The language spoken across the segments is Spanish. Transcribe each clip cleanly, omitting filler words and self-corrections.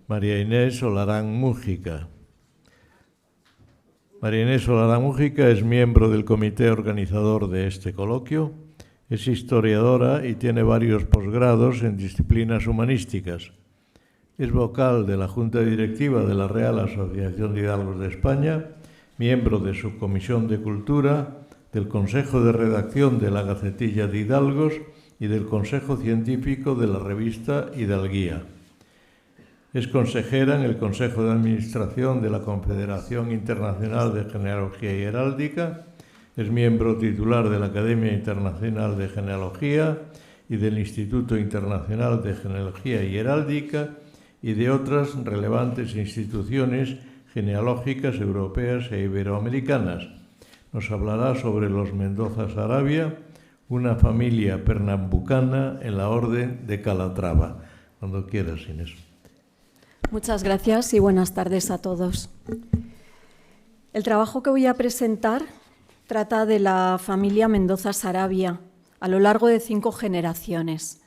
María Inés Olarán Mújica. María Inés Olarán Mújica es miembro del comité organizador de este coloquio, es historiadora y tiene varios posgrados en disciplinas humanísticas. Es vocal de la Junta Directiva de la Real Asociación de Hidalgos de España, miembro de su Comisión de Cultura, del Consejo de Redacción de la Gacetilla de Hidalgos y del Consejo Científico de la revista Hidalguía. Es consejera en el Consejo de Administración de la Confederación Internacional de Genealogía y Heráldica, es miembro titular de la Academia Internacional de Genealogía y del Instituto Internacional de Genealogía y Heráldica y de otras relevantes instituciones genealógicas europeas e iberoamericanas. Nos hablará sobre los Mendoza Saravia, una familia pernambucana en la Orden de Calatrava. Cuando quieras, Inés. Muchas gracias y buenas tardes a todos. El trabajo que voy a presentar trata de la familia Mendoza Saravia a lo largo de 5 generaciones.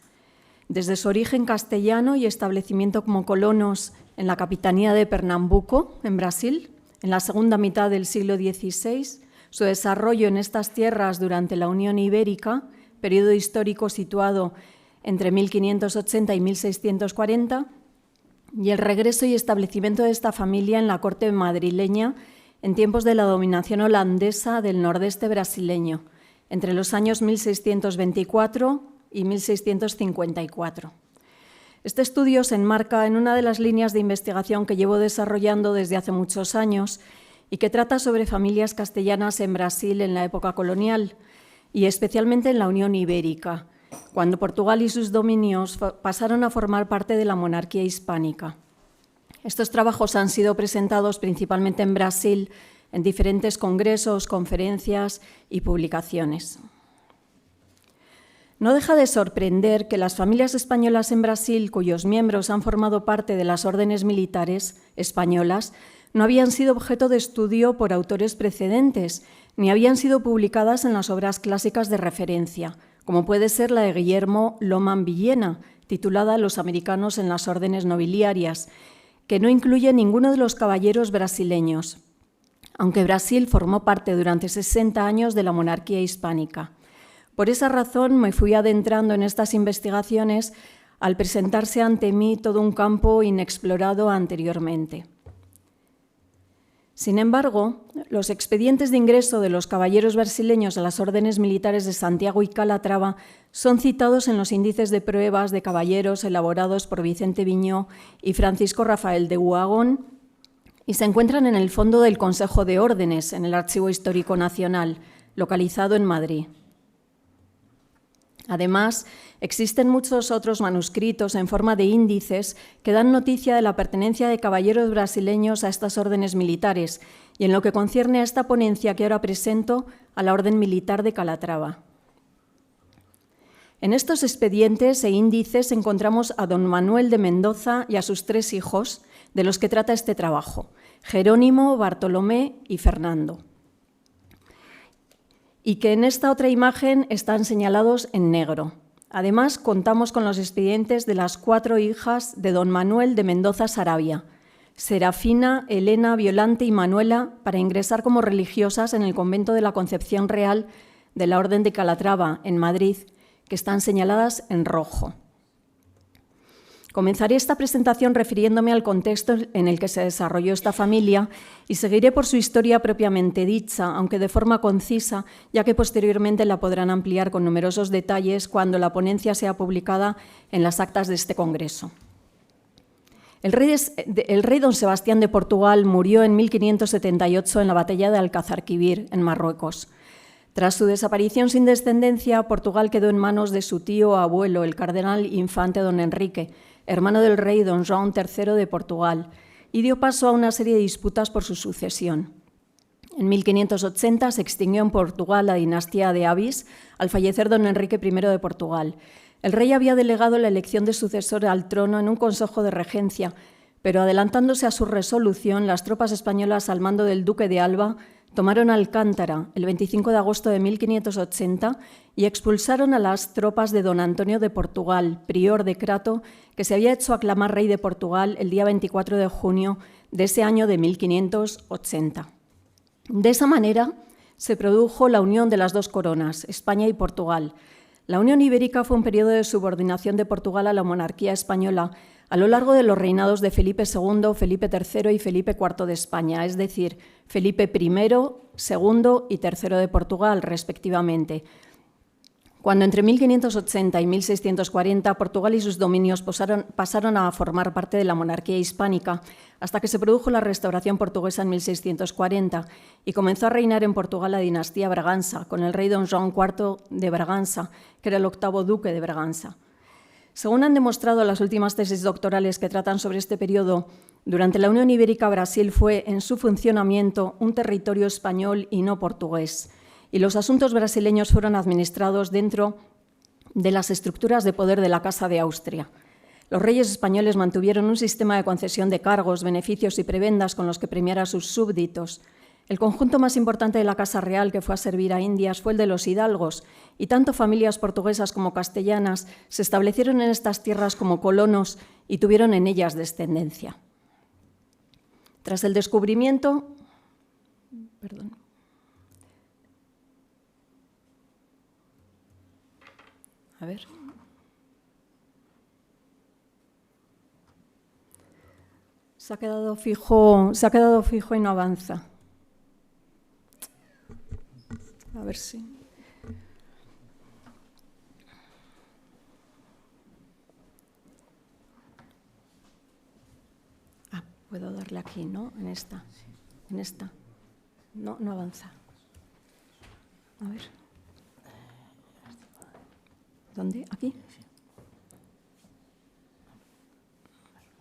Desde su origen castellano y establecimiento como colonos en la capitanía de Pernambuco, en Brasil, en la segunda mitad del siglo XVI, su desarrollo en estas tierras durante la Unión Ibérica, periodo histórico situado entre 1580 y 1640, y el regreso y establecimiento de esta familia en la corte madrileña en tiempos de la dominación holandesa del nordeste brasileño, entre los años 1624 y 1654. Este estudio se enmarca en una de las líneas de investigación que llevo desarrollando desde hace muchos años y que trata sobre familias castellanas en Brasil en la época colonial y especialmente en la Unión Ibérica, cuando Portugal y sus dominios pasaron a formar parte de la monarquía hispánica. Estos trabajos han sido presentados principalmente en Brasil en diferentes congresos, conferencias y publicaciones. No deja de sorprender que las familias españolas en Brasil, cuyos miembros han formado parte de las órdenes militares españolas, no habían sido objeto de estudio por autores precedentes, ni habían sido publicadas en las obras clásicas de referencia, como puede ser la de Guillermo Loman Villena, titulada Los americanos en las órdenes nobiliarias, que no incluye ninguno de los caballeros brasileños, aunque Brasil formó parte durante 60 años de la monarquía hispánica. Por esa razón me fui adentrando en estas investigaciones al presentarse ante mí todo un campo inexplorado anteriormente. Sin embargo, los expedientes de ingreso de los caballeros brasileños a las órdenes militares de Santiago y Calatrava son citados en los índices de pruebas de caballeros elaborados por Vicente Viñó y Francisco Rafael de Uhagón y se encuentran en el fondo del Consejo de Órdenes, en el Archivo Histórico Nacional, localizado en Madrid. Además, existen muchos otros manuscritos en forma de índices que dan noticia de la pertenencia de caballeros brasileños a estas órdenes militares y en lo que concierne a esta ponencia que ahora presento, a la Orden Militar de Calatrava. En estos expedientes e índices encontramos a don Manuel de Mendoza y a sus 3 hijos, de los que trata este trabajo, Jerónimo, Bartolomé y Fernando, y que en esta otra imagen están señalados en negro. Además, contamos con los expedientes de las 4 hijas de don Manuel de Mendoza Saravia, Serafina, Elena, Violante y Manuela, para ingresar como religiosas en el convento de la Concepción Real de la Orden de Calatrava, en Madrid, que están señaladas en rojo. Comenzaré esta presentación refiriéndome al contexto en el que se desarrolló esta familia y seguiré por su historia propiamente dicha, aunque de forma concisa, ya que posteriormente la podrán ampliar con numerosos detalles cuando la ponencia sea publicada en las actas de este congreso. El rey don Sebastián de Portugal murió en 1578 en la batalla de Alcázarquivir, en Marruecos. Tras su desaparición sin descendencia, Portugal quedó en manos de su tío abuelo, el cardenal infante don Enrique, hermano del rey don João III de Portugal, y dio paso a una serie de disputas por su sucesión. En 1580 se extinguió en Portugal la dinastía de Avis al fallecer don Enrique I de Portugal. El rey había delegado la elección de sucesor al trono en un consejo de regencia, pero adelantándose a su resolución, las tropas españolas al mando del duque de Alba tomaron Alcántara el 25 de agosto de 1580 y expulsaron a las tropas de don Antonio de Portugal, prior de Crato, que se había hecho aclamar rey de Portugal el día 24 de junio de ese año de 1580. De esa manera se produjo la unión de las dos coronas, España y Portugal. La Unión Ibérica fue un periodo de subordinación de Portugal a la monarquía española a lo largo de los reinados de Felipe II, Felipe III y Felipe IV de España, es decir, Felipe I, II y III de Portugal, respectivamente. Cuando entre 1580 y 1640 Portugal y sus dominios pasaron a formar parte de la monarquía hispánica, hasta que se produjo la restauración portuguesa en 1640 y comenzó a reinar en Portugal la dinastía Bragança, con el rey don Joan IV de Bragança, que era el octavo duque de Bragança. Según han demostrado las últimas tesis doctorales que tratan sobre este periodo, durante la Unión Ibérica Brasil fue, en su funcionamiento, un territorio español y no portugués, y los asuntos brasileños fueron administrados dentro de las estructuras de poder de la Casa de Austria. Los reyes españoles mantuvieron un sistema de concesión de cargos, beneficios y prebendas con los que premiar a sus súbditos. El conjunto más importante de la Casa Real que fue a servir a Indias fue el de los hidalgos, y tanto familias portuguesas como castellanas se establecieron en estas tierras como colonos y tuvieron en ellas descendencia. Tras el descubrimiento... A ver. Se ha quedado fijo y no avanza. A ver si. Puedo darle aquí, ¿no? En esta. En esta. No, no avanza. A ver. ¿Dónde? ¿Aquí?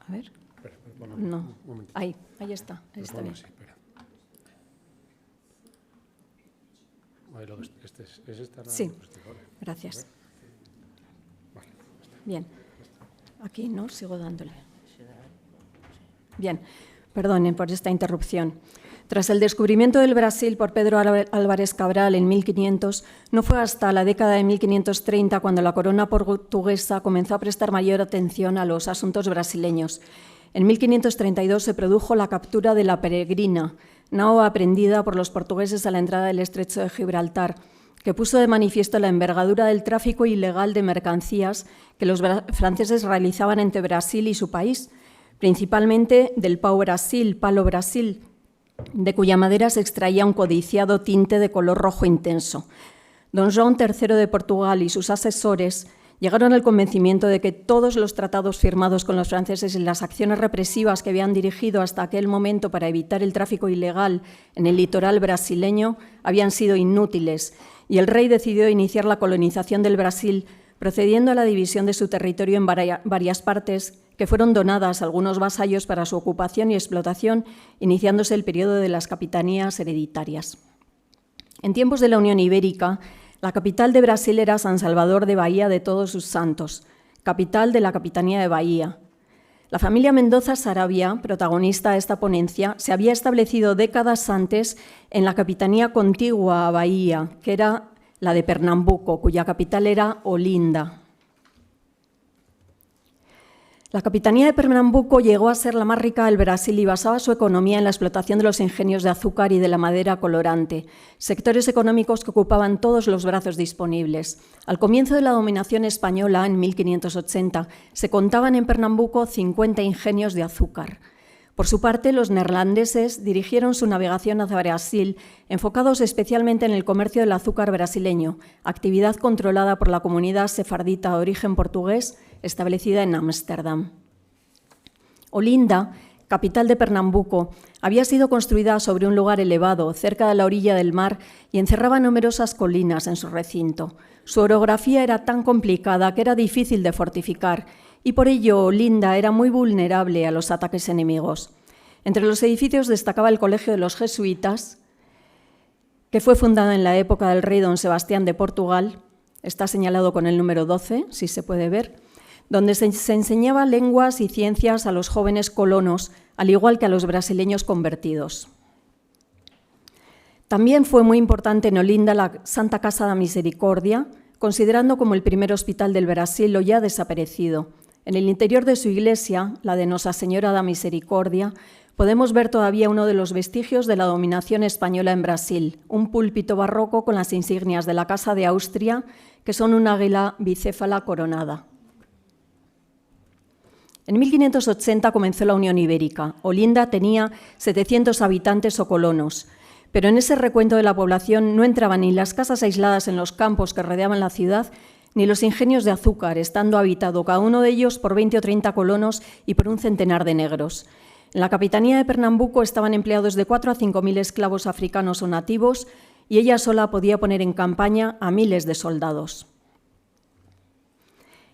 A ver. No. Ahí está. Ahí está bien. Sí, gracias. Bien. Aquí, ¿no? Sigo dándole. Bien. Perdonen por esta interrupción. Tras el descubrimiento del Brasil por Pedro Álvares Cabral en 1500, no fue hasta la década de 1530 cuando la corona portuguesa comenzó a prestar mayor atención a los asuntos brasileños. En 1532 se produjo la captura de la Peregrina, nao aprehendida por los portugueses a la entrada del estrecho de Gibraltar, que puso de manifiesto la envergadura del tráfico ilegal de mercancías que los franceses realizaban entre Brasil y su país, principalmente del pau-brasil, palo Brasil, de cuya madera se extraía un codiciado tinte de color rojo intenso. Don Joan III de Portugal y sus asesores llegaron al convencimiento de que todos los tratados firmados con los franceses y las acciones represivas que habían dirigido hasta aquel momento para evitar el tráfico ilegal en el litoral brasileño habían sido inútiles, y el rey decidió iniciar la colonización del Brasil, procediendo a la división de su territorio en varias partes que fueron donadas a algunos vasallos para su ocupación y explotación, iniciándose el periodo de las capitanías hereditarias. En tiempos de la Unión Ibérica, la capital de Brasil era San Salvador de Bahía de Todos sus Santos, capital de la Capitanía de Bahía. La familia Mendoza Saravia, protagonista de esta ponencia, se había establecido décadas antes en la capitanía contigua a Bahía, que era la de Pernambuco, cuya capital era Olinda. La capitanía de Pernambuco llegó a ser la más rica del Brasil y basaba su economía en la explotación de los ingenios de azúcar y de la madera colorante, sectores económicos que ocupaban todos los brazos disponibles. Al comienzo de la dominación española, en 1580, se contaban en Pernambuco 50 ingenios de azúcar. Por su parte, los neerlandeses dirigieron su navegación hacia Brasil, enfocados especialmente en el comercio del azúcar brasileño, actividad controlada por la comunidad sefardita de origen portugués, establecida en Ámsterdam. Olinda, capital de Pernambuco, había sido construida sobre un lugar elevado, cerca de la orilla del mar, y encerraba numerosas colinas en su recinto. Su orografía era tan complicada que era difícil de fortificar, y por ello Olinda era muy vulnerable a los ataques enemigos. Entre los edificios destacaba el Colegio de los Jesuitas, que fue fundado en la época del rey don Sebastián de Portugal, está señalado con el número 12, si se puede ver, donde se enseñaba lenguas y ciencias a los jóvenes colonos, al igual que a los brasileños convertidos. También fue muy importante en Olinda la Santa Casa da Misericordia, considerando como el primer hospital del Brasil lo ya desaparecido. En el interior de su iglesia, la de Nosa Señora da Misericordia, podemos ver todavía uno de los vestigios de la dominación española en Brasil, un púlpito barroco con las insignias de la Casa de Austria, que son un águila bicéfala coronada. En 1580 comenzó la Unión Ibérica. Olinda tenía 700 habitantes o colonos, pero en ese recuento de la población no entraban ni las casas aisladas en los campos que rodeaban la ciudad, ni los ingenios de azúcar, estando habitado cada uno de ellos por 20 o 30 colonos y por un centenar de negros. En la capitanía de Pernambuco estaban empleados de 4 a 5.000 esclavos africanos o nativos, y ella sola podía poner en campaña a miles de soldados.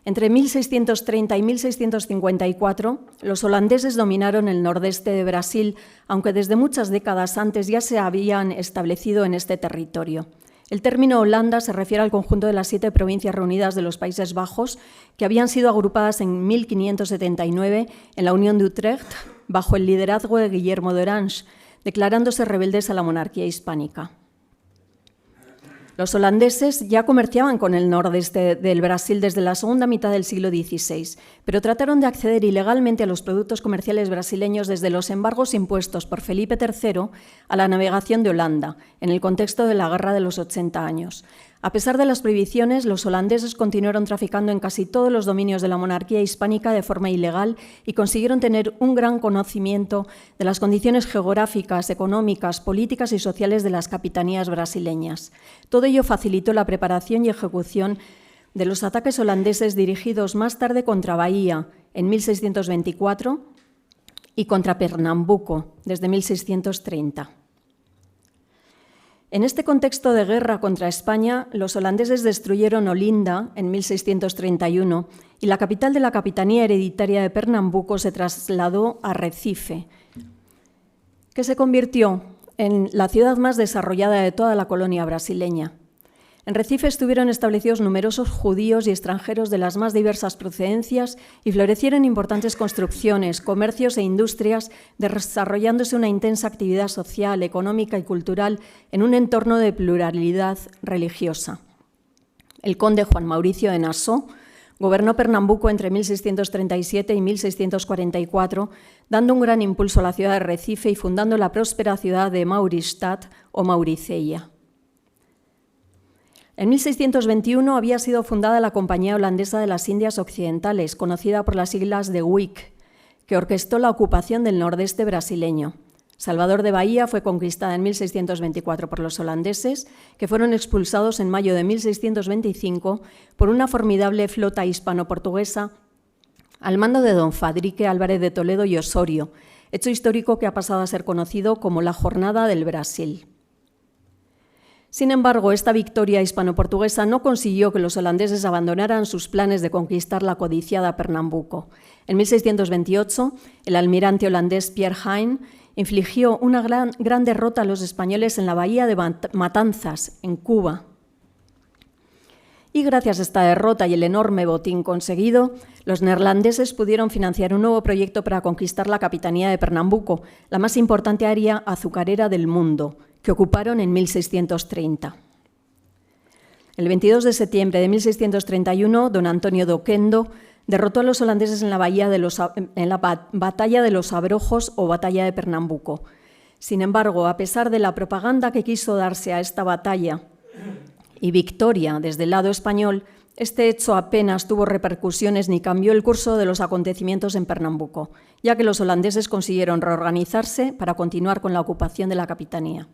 Entre 1630 y 1654, los holandeses dominaron el nordeste de Brasil, aunque desde muchas décadas antes ya se habían establecido en este territorio. El término Holanda se refiere al conjunto de las 7 provincias reunidas de los Países Bajos, que habían sido agrupadas en 1579 en la Unión de Utrecht, bajo el liderazgo de Guillermo de Orange, declarándose rebeldes a la monarquía hispánica. Los holandeses ya comerciaban con el nordeste del Brasil desde la segunda mitad del siglo XVI, pero trataron de acceder ilegalmente a los productos comerciales brasileños desde los embargos impuestos por Felipe III a la navegación de Holanda, en el contexto de la Guerra de los 80 años. A pesar de las prohibiciones, los holandeses continuaron traficando en casi todos los dominios de la monarquía hispánica de forma ilegal y consiguieron tener un gran conocimiento de las condiciones geográficas, económicas, políticas y sociales de las capitanías brasileñas. Todo ello facilitó la preparación y ejecución de los ataques holandeses dirigidos más tarde contra Bahía en 1624 y contra Pernambuco desde 1630. En este contexto de guerra contra España, los holandeses destruyeron Olinda en 1631 y la capital de la capitanía hereditaria de Pernambuco se trasladó a Recife, que se convirtió en la ciudad más desarrollada de toda la colonia brasileña. En Recife estuvieron establecidos numerosos judíos y extranjeros de las más diversas procedencias y florecieron importantes construcciones, comercios e industrias, desarrollándose una intensa actividad social, económica y cultural en un entorno de pluralidad religiosa. El conde Juan Mauricio de Nassau gobernó Pernambuco entre 1637 y 1644, dando un gran impulso a la ciudad de Recife y fundando la próspera ciudad de Mauristadt o Mauriceia. En 1621 había sido fundada la Compañía Holandesa de las Indias Occidentales, conocida por las siglas de WIC, que orquestó la ocupación del nordeste brasileño. Salvador de Bahía fue conquistada en 1624 por los holandeses, que fueron expulsados en mayo de 1625 por una formidable flota hispano-portuguesa al mando de don Fadrique Álvarez de Toledo y Osorio, hecho histórico que ha pasado a ser conocido como la Jornada del Brasil. Sin embargo, esta victoria hispano-portuguesa no consiguió que los holandeses abandonaran sus planes de conquistar la codiciada Pernambuco. En 1628, el almirante holandés Pierre Hein infligió una gran derrota a los españoles en la bahía de Matanzas, en Cuba. Y gracias a esta derrota y el enorme botín conseguido, los neerlandeses pudieron financiar un nuevo proyecto para conquistar la capitanía de Pernambuco, la más importante área azucarera del mundo, que ocuparon en 1630. El 22 de septiembre de 1631, don Antonio de Oquendo derrotó a los holandeses en la Batalla de los Abrojos o Batalla de Pernambuco. Sin embargo, a pesar de la propaganda que quiso darse a esta batalla y victoria desde el lado español, este hecho apenas tuvo repercusiones ni cambió el curso de los acontecimientos en Pernambuco, ya que los holandeses consiguieron reorganizarse para continuar con la ocupación de la capitanía.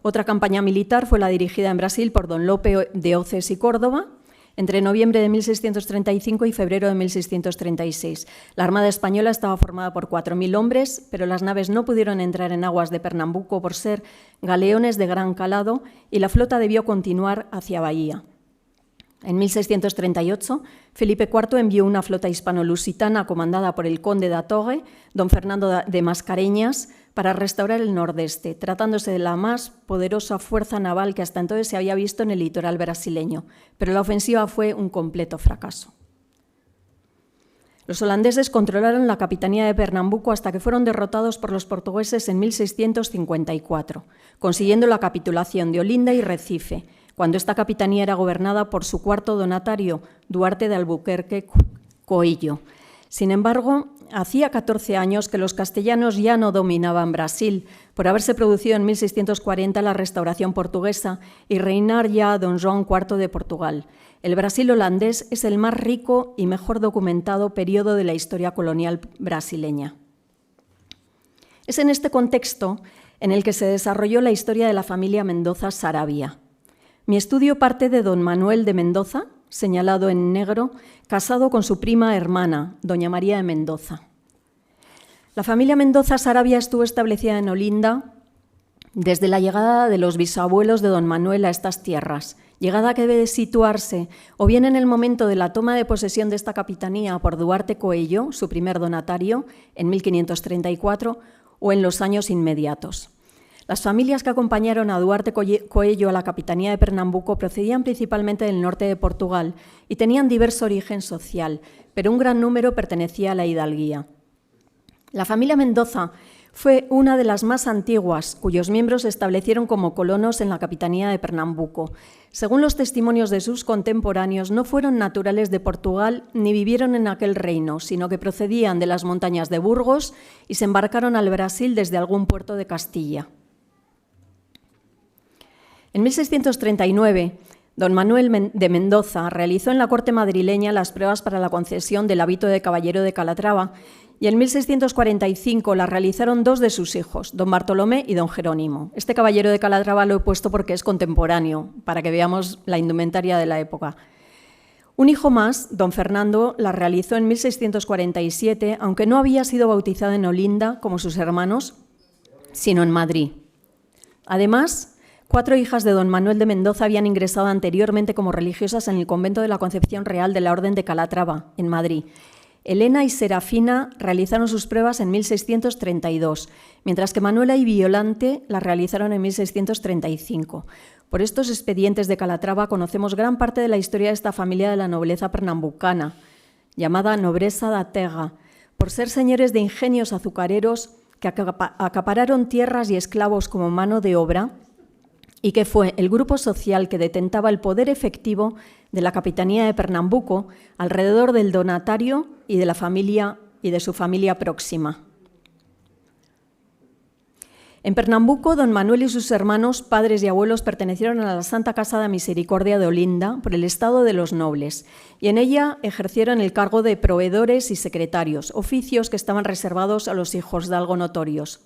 Otra campaña militar fue la dirigida en Brasil por don Lope de Oces y Córdoba entre noviembre de 1635 y febrero de 1636. La Armada Española estaba formada por 4.000 hombres, pero las naves no pudieron entrar en aguas de Pernambuco por ser galeones de gran calado y la flota debió continuar hacia Bahía. En 1638, Felipe IV envió una flota hispano-lusitana comandada por el conde da Torre, don Fernando de Mascareñas, para restaurar el nordeste, tratándose de la más poderosa fuerza naval que hasta entonces se había visto en el litoral brasileño, pero la ofensiva fue un completo fracaso. Los holandeses controlaron la capitanía de Pernambuco hasta que fueron derrotados por los portugueses en 1654, consiguiendo la capitulación de Olinda y Recife, cuando esta capitanía era gobernada por su cuarto donatario, Duarte de Albuquerque Coello. Sin embargo, hacía 14 años que los castellanos ya no dominaban Brasil, por haberse producido en 1640 la restauración portuguesa y reinar ya don João IV de Portugal. El Brasil holandés es el más rico y mejor documentado periodo de la historia colonial brasileña. Es en este contexto en el que se desarrolló la historia de la familia Mendoza Saravia. Mi estudio parte de don Manuel de Mendoza, señalado en negro, casado con su prima hermana, doña María de Mendoza. La familia Mendoza Saravia estuvo establecida en Olinda desde la llegada de los bisabuelos de don Manuel a estas tierras, llegada que debe situarse o bien en el momento de la toma de posesión de esta capitanía por Duarte Coello, su primer donatario, en 1534, o en los años inmediatos. Las familias que acompañaron a Duarte Coello a la capitanía de Pernambuco procedían principalmente del norte de Portugal y tenían diverso origen social, pero un gran número pertenecía a la hidalguía. La familia Mendoza fue una de las más antiguas, cuyos miembros se establecieron como colonos en la capitanía de Pernambuco. Según los testimonios de sus contemporáneos, no fueron naturales de Portugal ni vivieron en aquel reino, sino que procedían de las montañas de Burgos y se embarcaron al Brasil desde algún puerto de Castilla. En 1639, don Manuel de Mendoza realizó en la corte madrileña las pruebas para la concesión del hábito de caballero de Calatrava y en 1645 la realizaron dos de sus hijos, don Bartolomé y don Jerónimo. Este caballero de Calatrava lo he puesto porque es contemporáneo, para que veamos la indumentaria de la época. Un hijo más, don Fernando, la realizó en 1647, aunque no había sido bautizado en Olinda, como sus hermanos, sino en Madrid. Además, 4 hijas de don Manuel de Mendoza habían ingresado anteriormente como religiosas en el convento de la Concepción Real de la Orden de Calatrava, en Madrid. Elena y Serafina realizaron sus pruebas en 1632, mientras que Manuela y Violante las realizaron en 1635. Por estos expedientes de Calatrava conocemos gran parte de la historia de esta familia de la nobleza pernambucana, llamada Nobreza da Terra, por ser señores de ingenios azucareros que acapararon tierras y esclavos como mano de obra, y que fue el grupo social que detentaba el poder efectivo de la capitanía de Pernambuco alrededor del donatario y de la familia y de su familia próxima. En Pernambuco, don Manuel y sus hermanos, padres y abuelos, pertenecieron a la Santa Casa de Misericordia de Olinda por el estado de los nobles, y en ella ejercieron el cargo de proveedores y secretarios, oficios que estaban reservados a los hijos de algo notorios.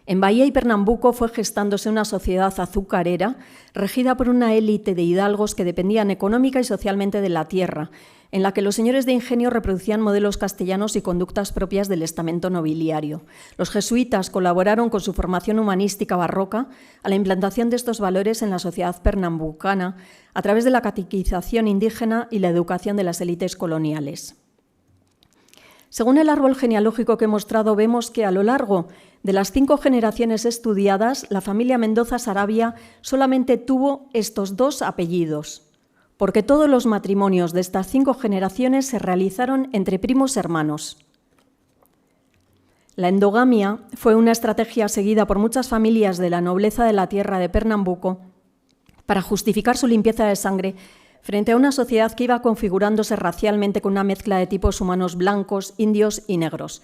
En Bahía y Pernambuco fue gestándose una sociedad azucarera regida por una élite de hidalgos que dependían económica y socialmente de la tierra, en la que los señores de ingenio reproducían modelos castellanos y conductas propias del estamento nobiliario. Los jesuitas colaboraron con su formación humanística barroca a la implantación de estos valores en la sociedad pernambucana a través de la catequización indígena y la educación de las élites coloniales. Según el árbol genealógico que he mostrado, vemos que a lo largo de las 5 generaciones estudiadas, la familia Mendoza Saravia solamente tuvo estos 2 apellidos, porque todos los matrimonios de estas 5 generaciones se realizaron entre primos hermanos. La endogamia fue una estrategia seguida por muchas familias de la nobleza de la tierra de Pernambuco para justificar su limpieza de sangre frente a una sociedad que iba configurándose racialmente con una mezcla de tipos humanos blancos, indios y negros.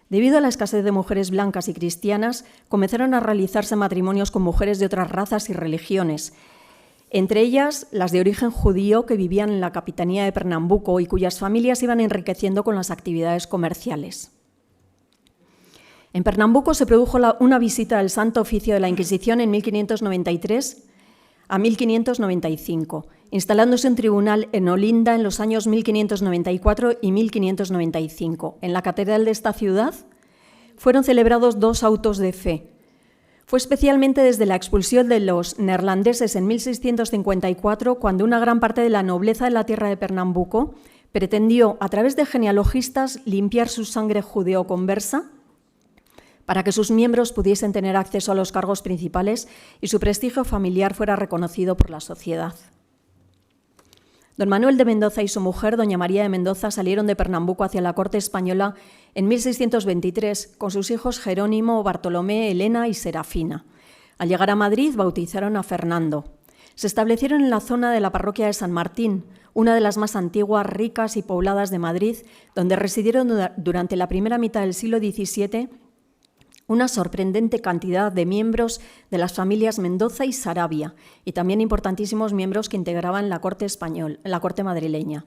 Debido a la escasez de mujeres blancas y cristianas, comenzaron a realizarse matrimonios con mujeres de otras razas y religiones, entre ellas las de origen judío que vivían en la capitanía de Pernambuco y cuyas familias iban enriqueciendo con las actividades comerciales. En Pernambuco se produjo una visita del Santo Oficio de la Inquisición en 1593 a 1595, instalándose un tribunal en Olinda en los años 1594 y 1595. En la catedral de esta ciudad fueron celebrados 2 autos de fe. Fue especialmente desde la expulsión de los neerlandeses en 1654, cuando una gran parte de la nobleza de la tierra de Pernambuco pretendió, a través de genealogistas, limpiar su sangre judeo-conversa para que sus miembros pudiesen tener acceso a los cargos principales y su prestigio familiar fuera reconocido por la sociedad. Don Manuel de Mendoza y su mujer, doña María de Mendoza, salieron de Pernambuco hacia la corte española en 1623 con sus hijos Jerónimo, Bartolomé, Elena y Serafina. Al llegar a Madrid, bautizaron a Fernando. Se establecieron en la zona de la parroquia de San Martín, una de las más antiguas, ricas y pobladas de Madrid, donde residieron durante la primera mitad del siglo XVII una sorprendente cantidad de miembros de las familias Mendoza y Saravia, y también importantísimos miembros que integraban la corte madrileña.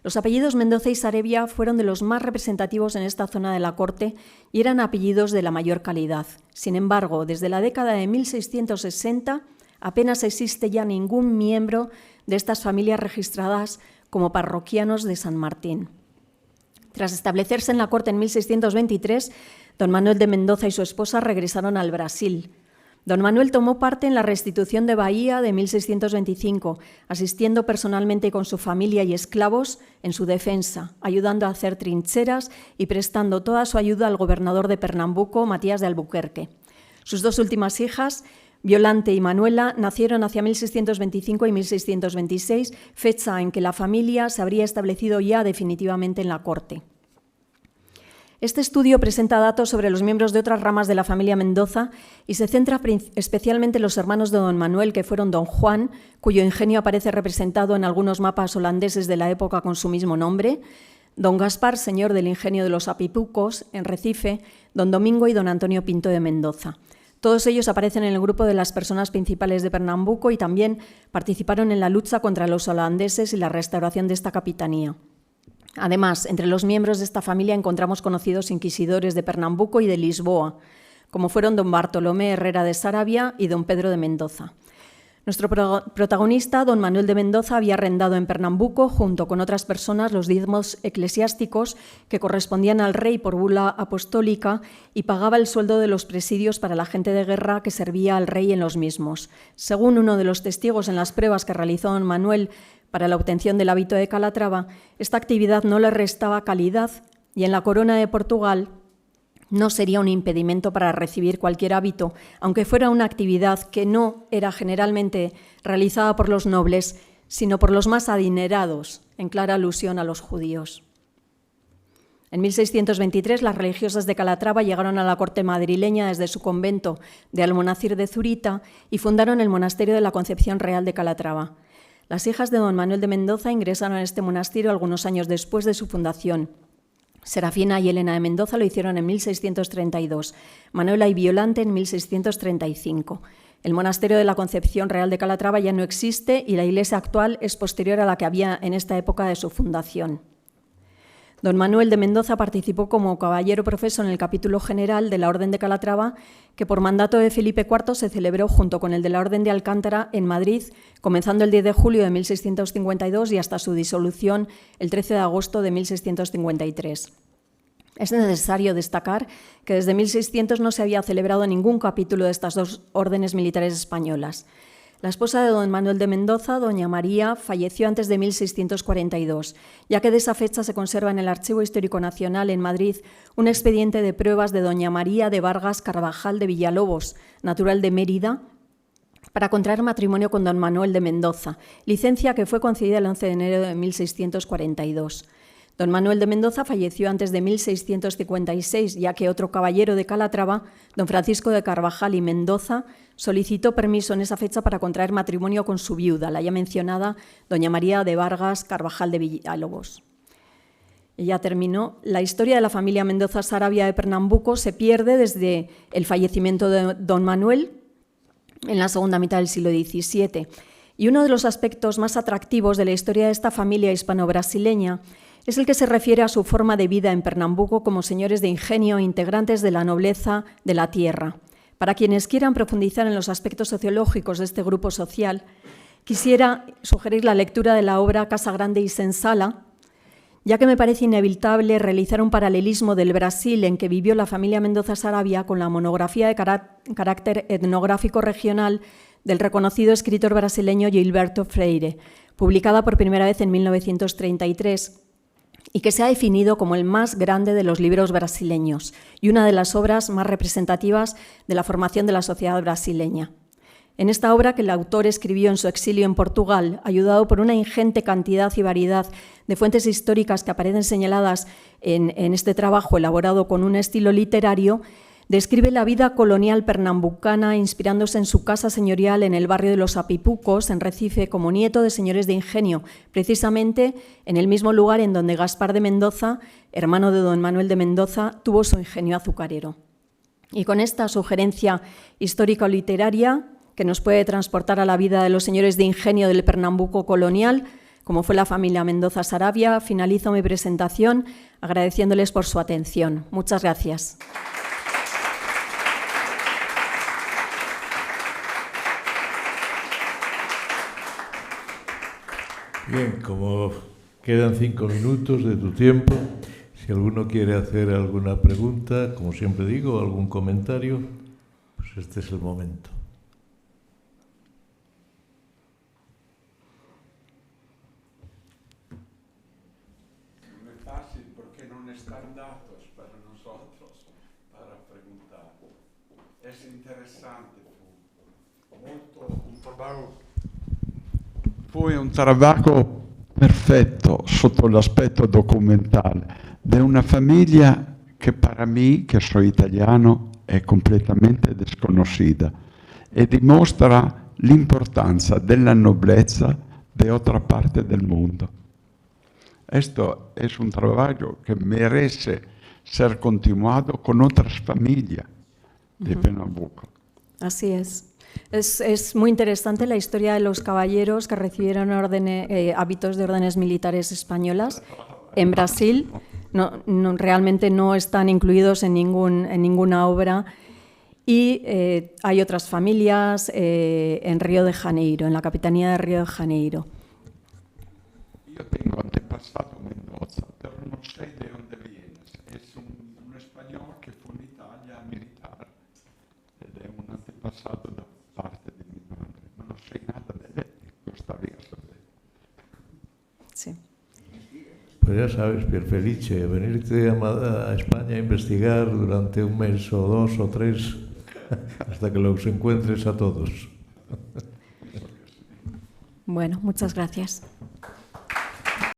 Los apellidos Mendoza y Saravia fueron de los más representativos en esta zona de la corte y eran apellidos de la mayor calidad. Sin embargo, desde la década de 1660 apenas existe ya ningún miembro de estas familias registradas como parroquianos de San Martín. Tras establecerse en la corte en 1623, don Manuel de Mendoza y su esposa regresaron al Brasil. Don Manuel tomó parte en la restitución de Bahía de 1625, asistiendo personalmente con su familia y esclavos en su defensa, ayudando a hacer trincheras y prestando toda su ayuda al gobernador de Pernambuco, Matías de Albuquerque. Sus dos últimas hijas, Violante y Manuela, nacieron hacia 1625 y 1626, fecha en que la familia se habría establecido ya definitivamente en la corte. Este estudio presenta datos sobre los miembros de otras ramas de la familia Mendoza y se centra especialmente en los hermanos de don Manuel, que fueron don Juan, cuyo ingenio aparece representado en algunos mapas holandeses de la época con su mismo nombre, don Gaspar, señor del ingenio de los Apipucos, en Recife, don Domingo y don Antonio Pinto de Mendoza. Todos ellos aparecen en el grupo de las personas principales de Pernambuco y también participaron en la lucha contra los holandeses y la restauración de esta capitanía. Además, entre los miembros de esta familia encontramos conocidos inquisidores de Pernambuco y de Lisboa, como fueron don Bartolomé Herrera de Saravia y don Pedro de Mendoza. Nuestro protagonista, don Manuel de Mendoza, había arrendado en Pernambuco, junto con otras personas, los diezmos eclesiásticos que correspondían al rey por bula apostólica y pagaba el sueldo de los presidios para la gente de guerra que servía al rey en los mismos. Según uno de los testigos en las pruebas que realizó don Manuel para la obtención del hábito de Calatrava, esta actividad no le restaba calidad y en la corona de Portugal no sería un impedimento para recibir cualquier hábito, aunque fuera una actividad que no era generalmente realizada por los nobles, sino por los más adinerados, en clara alusión a los judíos. En 1623, las religiosas de Calatrava llegaron a la corte madrileña desde su convento de Almonacir de Zurita y fundaron el monasterio de la Concepción Real de Calatrava. Las hijas de don Manuel de Mendoza ingresaron a este monasterio algunos años después de su fundación. Serafina y Elena de Mendoza lo hicieron en 1632, Manuela y Violante en 1635. El monasterio de la Concepción Real de Calatrava ya no existe y la iglesia actual es posterior a la que había en esta época de su fundación. Don Manuel de Mendoza participó como caballero profeso en el capítulo general de la Orden de Calatrava, que por mandato de Felipe IV se celebró junto con el de la Orden de Alcántara en Madrid, comenzando el 10 de julio de 1652 y hasta su disolución el 13 de agosto de 1653. Es necesario destacar que desde 1600 no se había celebrado ningún capítulo de estas dos órdenes militares españolas. La esposa de don Manuel de Mendoza, doña María, falleció antes de 1642, ya que de esa fecha se conserva en el Archivo Histórico Nacional en Madrid un expediente de pruebas de doña María de Vargas Carvajal de Villalobos, natural de Mérida, para contraer matrimonio con don Manuel de Mendoza, licencia que fue concedida el 11 de enero de 1642. Don Manuel de Mendoza falleció antes de 1656, ya que otro caballero de Calatrava, don Francisco de Carvajal y Mendoza, solicitó permiso en esa fecha para contraer matrimonio con su viuda, la ya mencionada doña María de Vargas Carvajal de Villalobos. Y ya terminó. La historia de la familia Mendoza Saravia de Pernambuco se pierde desde el fallecimiento de don Manuel en la segunda mitad del siglo XVII. Y uno de los aspectos más atractivos de la historia de esta familia hispano-brasileña es el que se refiere a su forma de vida en Pernambuco como señores de ingenio e integrantes de la nobleza de la tierra. Para quienes quieran profundizar en los aspectos sociológicos de este grupo social, quisiera sugerir la lectura de la obra Casa Grande y Senzala, ya que me parece inevitable realizar un paralelismo del Brasil en que vivió la familia Mendoza Saravia con la monografía de carácter etnográfico regional del reconocido escritor brasileño Gilberto Freire, publicada por primera vez en 1933, y que se ha definido como el más grande de los libros brasileños y una de las obras más representativas de la formación de la sociedad brasileña. En esta obra que el autor escribió en su exilio en Portugal, ayudado por una ingente cantidad y variedad de fuentes históricas que aparecen señaladas en este trabajo elaborado con un estilo literario, describe la vida colonial pernambucana inspirándose en su casa señorial en el barrio de Los Apipucos, en Recife, como nieto de señores de ingenio, precisamente en el mismo lugar en donde Gaspar de Mendoza, hermano de don Manuel de Mendoza, tuvo su ingenio azucarero. Y con esta sugerencia histórico-literaria, que nos puede transportar a la vida de los señores de ingenio del Pernambuco colonial, como fue la familia Mendoza Saravia, finalizo mi presentación agradeciéndoles por su atención. Muchas gracias. Bien, como quedan 5 minutos de tu tiempo, si alguno quiere hacer alguna pregunta, como siempre digo, algún comentario, pues este es el momento. Fu un trabajo perfetto sotto l'aspetto documentale di una famiglia che per me, che sono italiano, è completamente desconocida e dimostra l'importanza della noblezza di otra parte del mondo. Esto es un trabajo que merece ser continuado con otras familias de Pernambuco. Así es. Es muy interesante la historia de los caballeros que recibieron hábitos de órdenes militares españolas en Brasil. Realmente no están incluidos en ninguna obra. Y hay otras familias en Río de Janeiro, en la capitanía de Río de Janeiro. Yo tengo antepasado Mendoza, pero no sé de dónde vienes. Es un español que fue en Italia militar. Es un antepasado de parte de mi madre. No sé nada de él. Gustaría saber. Sí. Pues ya sabes, Pierfelice, venirte a España a investigar durante un mes o 2 o 3 hasta que los encuentres a todos. Bueno, muchas gracias.